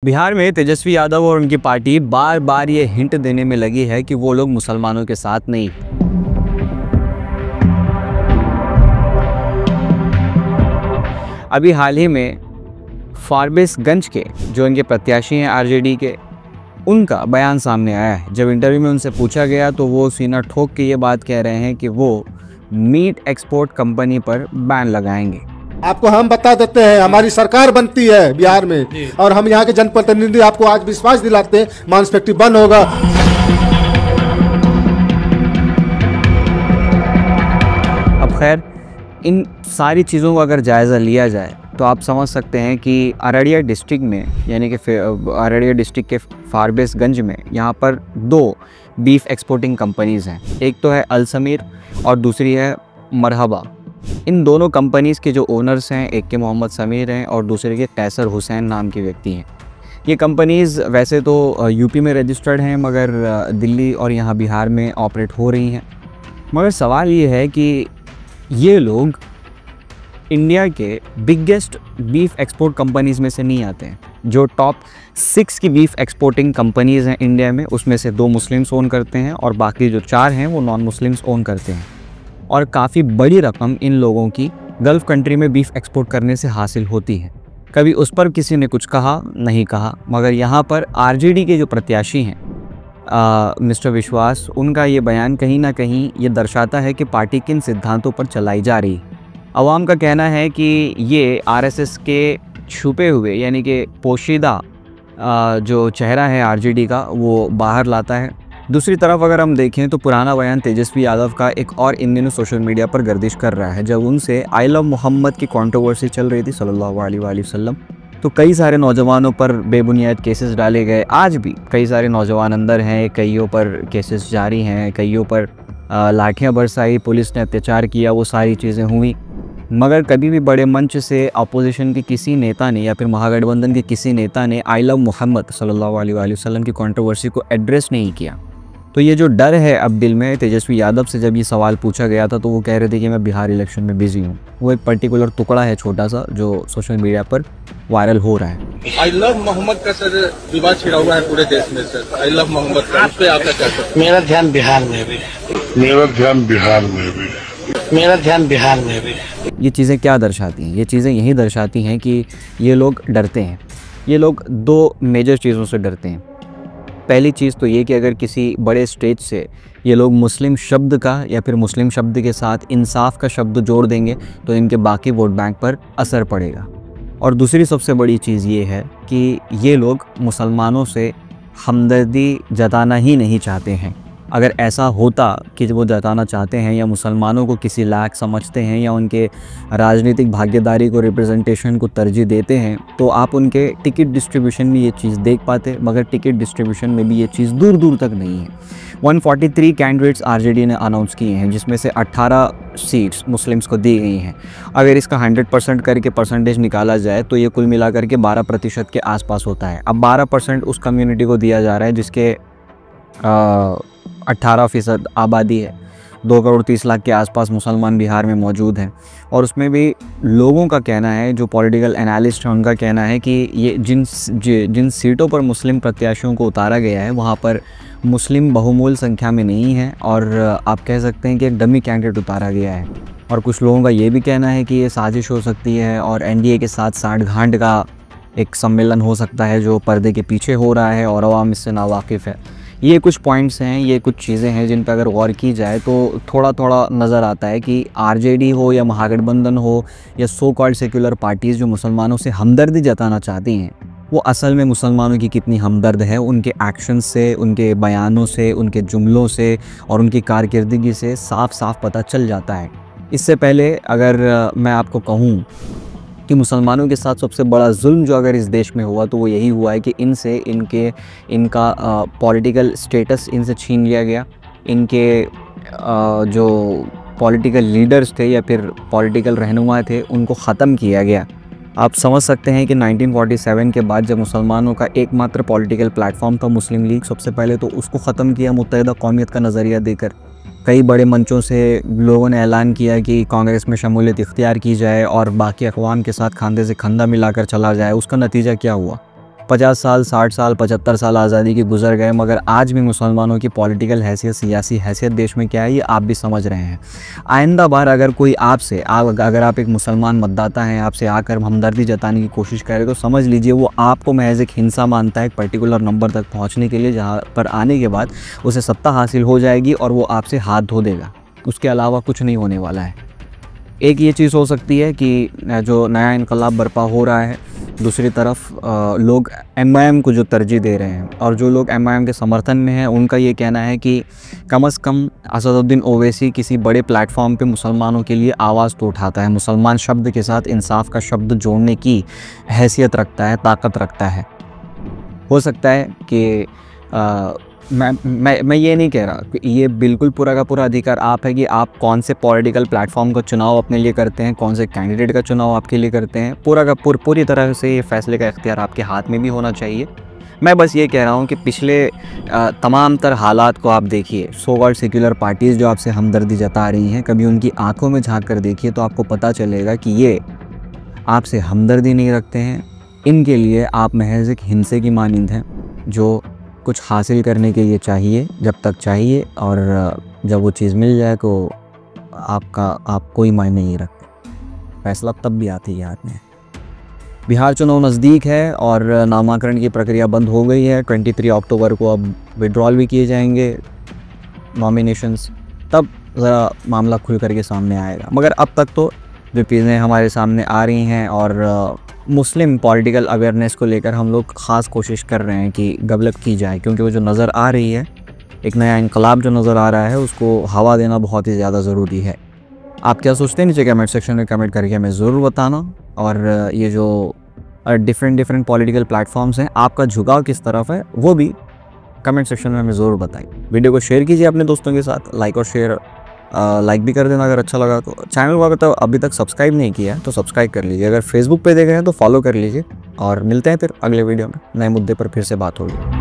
बिहार में तेजस्वी यादव और उनकी पार्टी बार बार ये हिंट देने में लगी है कि वो लोग मुसलमानों के साथ नहीं। अभी हाल ही में फारबिसगंज के जो इनके प्रत्याशी हैं आरजेडी के, उनका बयान सामने आया है। जब इंटरव्यू में उनसे पूछा गया तो वो सीना ठोक के ये बात कह रहे हैं कि वो मीट एक्सपोर्ट कंपनी पर बैन लगाएंगे। आपको हम बता देते हैं, हमारी सरकार बनती है बिहार में और हम यहाँ के जनप्रतिनिधि आपको आज विश्वास दिलाते हैं मांस फैक्ट्री बंद होगा। अब खैर, इन सारी चीज़ों को अगर जायज़ा लिया जाए तो आप समझ सकते हैं कि अररिया डिस्ट्रिक्ट में, यानी कि अररिया डिस्ट्रिक्ट के फारबिसगंज में यहाँ पर दो बीफ एक्सपोर्टिंग कंपनीज़ हैं। एक तो है अल समीर और दूसरी है मरहबा। इन दोनों कंपनीज़ के जो ओनर्स हैं, एक के मोहम्मद समीर हैं और दूसरे के कैसर हुसैन नाम के व्यक्ति हैं। ये कंपनीज़ वैसे तो यूपी में रजिस्टर्ड हैं, मगर दिल्ली और यहाँ बिहार में ऑपरेट हो रही हैं। मगर सवाल ये है कि ये लोग इंडिया के बिगेस्ट बीफ एक्सपोर्ट कंपनीज़ में से नहीं आते हैं। जो टॉप 6 की बीफ एक्सपोर्टिंग कंपनीज़ हैं इंडिया में, उसमें से 2 मुस्लिम्स ओन करते हैं और बाकी जो 4 हैं वो नॉन मुस्लिम्स ओन करते हैं। और काफ़ी बड़ी रकम इन लोगों की गल्फ़ कंट्री में बीफ एक्सपोर्ट करने से हासिल होती है। कभी उस पर किसी ने कुछ कहा नहीं कहा, मगर यहाँ पर आरजेडी के जो प्रत्याशी हैं मिस्टर विश्वास, उनका ये बयान कहीं ना कहीं ये दर्शाता है कि पार्टी किन सिद्धांतों पर चलाई जा रही है। अवाम का कहना है कि ये आरएसएस के छुपे हुए, यानी कि पोशीदा जो चेहरा है आरजेडी का, वो बाहर लाता है। दूसरी तरफ अगर हम देखें तो पुराना बयान तेजस्वी यादव का एक और इन दिनों सोशल मीडिया पर गर्दिश कर रहा है। जब उनसे आई लव मोहम्मद की कंट्रोवर्सी चल रही थी सल्लल्लाहु अलैहि वसल्लम, तो कई सारे नौजवानों पर बेबुनियाद केसेस डाले गए। आज भी कई सारे नौजवान अंदर हैं, कईयों पर केसेस जारी हैं, कईयों पर लाठियाँ बरसाई, पुलिस ने अत्याचार किया, वो सारी चीज़ें हुई। मगर कभी भी बड़े मंच से अपोजिशन के किसी नेता ने या फिर महागठबंधन के किसी नेता ने आई लव मोहम्मद सल्लल्लाहु अलैहि वसल्लम की कंट्रोवर्सी को एड्रेस नहीं किया। तो ये जो डर है अब दिल में, तेजस्वी यादव से जब ये सवाल पूछा गया था तो वो कह रहे थे कि मैं बिहार इलेक्शन में बिजी हूँ। वो एक पर्टिकुलर टुकड़ा है छोटा सा जो सोशल मीडिया पर वायरल हो रहा है। आई लव मोहम्मद का सर विवाद छिड़ा हुआ है पूरे देश में सर। आई लव मोहम्मद का उस पे आपका क्या सर? मेरा ध्यान बिहार में भी, मेरा ध्यान बिहार में भी, मेरा ध्यान बिहार में भी। ये चीज़ें क्या दर्शाती हैं? ये चीज़ें यही दर्शाती हैं कि ये लोग डरते हैं। ये लोग 2 मेजर चीज़ों से डरते हैं। पहली चीज़ तो ये कि अगर किसी बड़े स्टेज से ये लोग मुस्लिम शब्द का या फिर मुस्लिम शब्द के साथ इंसाफ का शब्द जोड़ देंगे तो इनके बाकी वोट बैंक पर असर पड़ेगा। और दूसरी सबसे बड़ी चीज़ ये है कि ये लोग मुसलमानों से हमदर्दी जताना ही नहीं चाहते हैं। अगर ऐसा होता कि वो जताना चाहते हैं या मुसलमानों को किसी लायक समझते हैं या उनके राजनीतिक भागीदारी को, रिप्रेजेंटेशन को तरजीह देते हैं, तो आप उनके टिकट डिस्ट्रीब्यूशन में ये चीज़ देख पाते। मगर टिकट डिस्ट्रीब्यूशन में भी ये चीज़ दूर दूर तक नहीं है। 143 कैंडिडेट्स आरजेडी ने अनाउंस किए हैं, जिसमें से 18 सीट्स मुस्लिम्स को दी गई हैं। अगर इसका 100% करके परसेंटेज निकाला जाए तो ये कुल मिलाकर के 12% के आसपास होता है। अब 12% उस कम्युनिटी को दिया जा रहा है जिसके 18% आबादी है। 2 करोड़ 30 लाख के आसपास मुसलमान बिहार में मौजूद हैं। और उसमें भी लोगों का कहना है, जो पॉलिटिकल एनालिस्ट हैं उनका कहना है कि ये जिन सीटों पर मुस्लिम प्रत्याशियों को उतारा गया है वहाँ पर मुस्लिम बहुमूल संख्या में नहीं है और आप कह सकते हैं कि एक डमी कैंडिडेट उतारा गया है। और कुछ लोगों का ये भी कहना है कि ये साजिश हो सकती है और एनडीए के साथ साठगांठ का एक सम्मेलन हो सकता है जो पर्दे के पीछे हो रहा है और अवाम इससे नावाकिफ़ है। ये कुछ पॉइंट्स हैं, ये कुछ चीज़ें हैं जिन पर अगर गौर की जाए तो थोड़ा थोड़ा नज़र आता है कि आरजेडी हो या महागठबंधन हो या सो कॉल्ड सेक्युलर पार्टीज़ जो मुसलमानों से हमदर्दी जताना चाहती हैं, वो असल में मुसलमानों की कितनी हमदर्द है उनके एक्शंस से, उनके बयानों से, उनके जुमलों से और उनकी कारकिर्दगी से साफ साफ पता चल जाता है। इससे पहले अगर मैं आपको कहूँ कि मुसलमानों के साथ सबसे बड़ा जुल्म जो अगर इस देश में हुआ तो वो यही हुआ है कि इनका पॉलिटिकल स्टेटस इनसे छीन लिया गया। इनके जो पॉलिटिकल लीडर्स थे या फिर पॉलिटिकल रहनुमा थे उनको ख़त्म किया गया। आप समझ सकते हैं कि 1947 के बाद जब मुसलमानों का एकमात्र पॉलिटिकल प्लेटफॉर्म था मुस्लिम लीग, सबसे पहले तो उसको ख़त्म किया मुत्तहिदा कौमियत का नज़रिया देकर। कई बड़े मंचों से लोगों ने ऐलान किया कि कांग्रेस में शमूलियत इख्तियार की जाए और बाकी अक़वाम के साथ खांधे से खंधा मिलाकर चला जाए। उसका नतीजा क्या हुआ? 50 साल, 60 साल, 75 साल आज़ादी के गुजर गए, मगर आज भी मुसलमानों की पॉलिटिकल हैसियत, सियासी हैसियत देश में क्या है ये आप भी समझ रहे हैं। आइंदा बार अगर कोई आपसे अगर आप एक मुसलमान मतदाता हैं, आपसे आकर हमदर्दी जताने की कोशिश करे तो समझ लीजिए वो आपको महज एक हिंसा मानता है एक पर्टिकुलर नंबर तक पहुँचने के लिए, जहाँ पर आने के बाद उसे सत्ता हासिल हो जाएगी और वो आपसे हाथ धो देगा। उसके अलावा कुछ नहीं होने वाला है। एक ये चीज़ हो सकती है कि जो नया इनकलाब बर्पा हो रहा है, दूसरी तरफ लोग MIM को जो तरजीह दे रहे हैं और जो लोग MIM के समर्थन में हैं उनका ये कहना है कि कम से कम असदुद्दीन ओवैसी किसी बड़े प्लेटफॉर्म पे मुसलमानों के लिए आवाज़ तो उठाता है, मुसलमान शब्द के साथ इंसाफ का शब्द जोड़ने की हैसियत रखता है, ताकत रखता है। हो सकता है कि मैं ये नहीं कह रहा कि ये बिल्कुल पूरा का पूरा अधिकार आप है कि आप कौन से पॉलिटिकल प्लेटफॉर्म का चुनाव अपने लिए करते हैं, कौन से कैंडिडेट का चुनाव आपके लिए करते हैं। पूरी तरह से ये फैसले का इख्तियार आपके हाथ में भी होना चाहिए। मैं बस ये कह रहा हूँ कि पिछले तमाम तर हालात को आप देखिए, सो कॉल्ड सेक्युलर पार्टीज़ जो आपसे हमदर्दी जता रही हैं, कभी उनकी आंखों में झांक कर देखिए तो आपको पता चलेगा कि ये आपसे हमदर्दी नहीं रखते हैं। इनके लिए आप महज एक हिंसे की मानिंद हैं जो कुछ हासिल करने के लिए चाहिए जब तक चाहिए, और जब वो चीज़ मिल जाए तो आप कोई मायने नहीं रखते। फैसला तब भी आती है हाथ में। बिहार चुनाव नज़दीक है और नामांकन की प्रक्रिया बंद हो गई है। 23 अक्टूबर को अब विड्रॉल भी किए जाएंगे नॉमिनेशंस, तब ज़रा मामला खुल करके सामने आएगा। मगर अब तक तो जो चीज़ें हमारे सामने आ रही हैं और मुस्लिम पॉलिटिकल अवेयरनेस को लेकर हम लोग ख़ास कोशिश कर रहे हैं कि गबलत की जाए, क्योंकि वो जो नज़र आ रही है, एक नया इनकलाब जो नज़र आ रहा है, उसको हवा देना बहुत ही ज़्यादा ज़रूरी है। आप क्या सोचते हैं नीचे कमेंट सेक्शन में कमेंट करके हमें ज़रूर बताना। और ये जो डिफरेंट पॉलिटिकल प्लेटफॉर्म्स हैं, आपका झुकाव किस तरफ है वो भी कमेंट सेक्शन में हमें ज़रूर बताइए। वीडियो को शेयर कीजिए अपने दोस्तों के साथ, लाइक और शेयर लाइक भी कर देना अगर अच्छा लगा तो। चैनल को अगर अभी तक सब्सक्राइब नहीं किया है तो सब्सक्राइब कर लीजिए। अगर फेसबुक पे देख रहे हैं तो फॉलो कर लीजिए। और मिलते हैं फिर अगले वीडियो में, नए मुद्दे पर फिर से बात होगी।